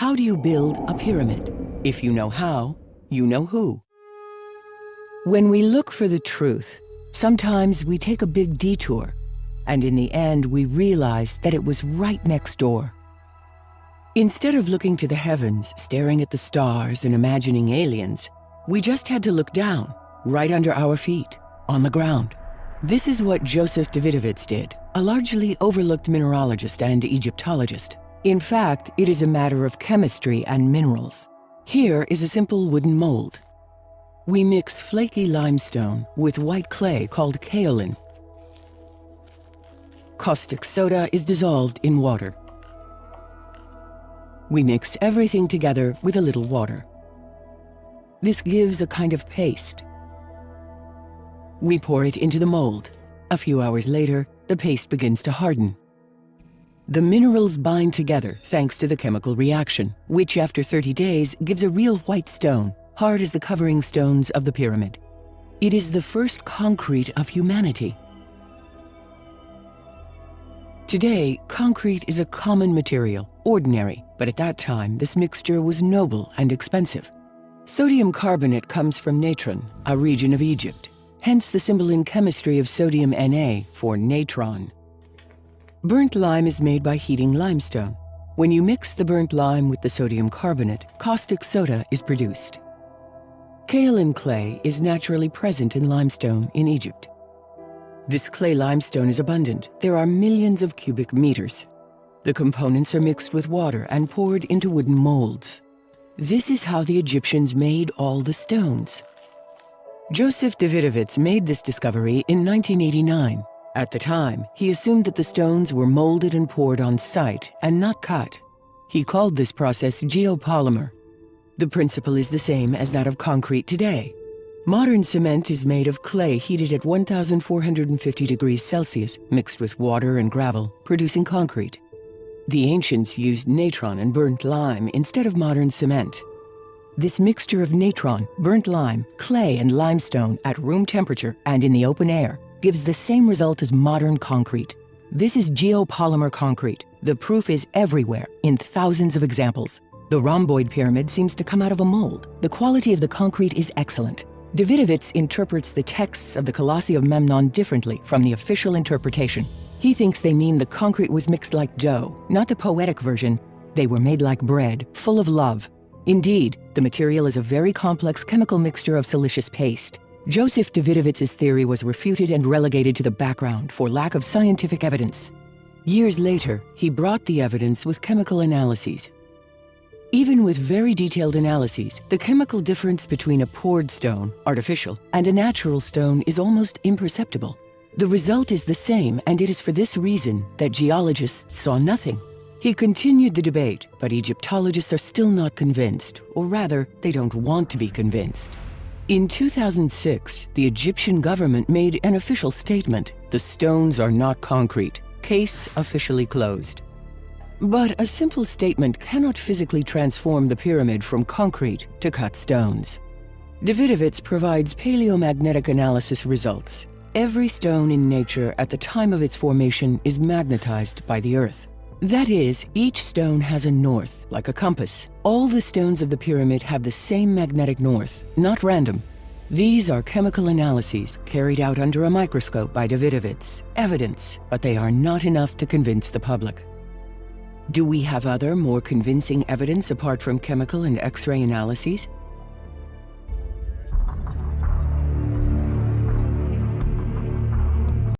How do you build a pyramid? If you know how, you know who. When we look for the truth, sometimes we take a big detour, and in the end we realize that it was right next door. Instead of looking to the heavens, staring at the stars and imagining aliens, we just had to look down, right under our feet, on the ground. This is what Joseph Davidovits did, a largely overlooked mineralogist and Egyptologist. In fact, it is a matter of chemistry and minerals. Here is a simple wooden mold. We mix flaky limestone with white clay called kaolin. Caustic soda is dissolved in water. We mix everything together with a little water. This gives a kind of paste. We pour it into the mold. A few hours later, the paste begins to harden. The minerals bind together thanks to the chemical reaction, which after 30 days gives a real white stone, hard as the covering stones of the pyramid. It is the first concrete of humanity. Today, concrete is a common material, ordinary, but at that time this mixture was noble and expensive. Sodium carbonate comes from natron, a region of Egypt, hence the symbol in chemistry of sodium Na for natron. Burnt lime is made by heating limestone. When you mix the burnt lime with the sodium carbonate, caustic soda is produced. Kaolin clay is naturally present in limestone in Egypt. This clay limestone is abundant. There are millions of cubic meters. The components are mixed with water and poured into wooden molds. This is how the Egyptians made all the stones. Joseph Davidovits made this discovery in 1989. At the time, he assumed that the stones were molded and poured on site and not cut. He called this process geopolymer. The principle is the same as that of concrete today. Modern cement is made of clay heated at 1,450 degrees Celsius, mixed with water and gravel, producing concrete. The ancients used natron and burnt lime instead of modern cement. This mixture of natron, burnt lime, clay, and limestone at room temperature and in the open air gives the same result as modern concrete. This is geopolymer concrete. The proof is everywhere, in thousands of examples. The rhomboid pyramid seems to come out of a mold. The quality of the concrete is excellent. Davidovits interprets the texts of the Colossi of Memnon differently from the official interpretation. He thinks they mean the concrete was mixed like dough, not the poetic version. They were made like bread, full of love. Indeed, the material is a very complex chemical mixture of siliceous paste. Joseph Davidovits' theory was refuted and relegated to the background for lack of scientific evidence. Years later, he brought the evidence with chemical analyses. Even with very detailed analyses, the chemical difference between a poured stone, artificial, and a natural stone is almost imperceptible. The result is the same, and it is for this reason that geologists saw nothing. He continued the debate, but Egyptologists are still not convinced, or rather, they don't want to be convinced. In 2006, the Egyptian government made an official statement: the stones are not concrete. Case officially closed. But a simple statement cannot physically transform the pyramid from concrete to cut stones. Davidovits provides paleomagnetic analysis results. Every stone in nature at the time of its formation is magnetized by the Earth. That is, each stone has a north, like a compass. All the stones of the pyramid have the same magnetic north, not random. These are chemical analyses carried out under a microscope by Davidovits. Evidence, but they are not enough to convince the public. Do we have other, more convincing evidence apart from chemical and X-ray analyses?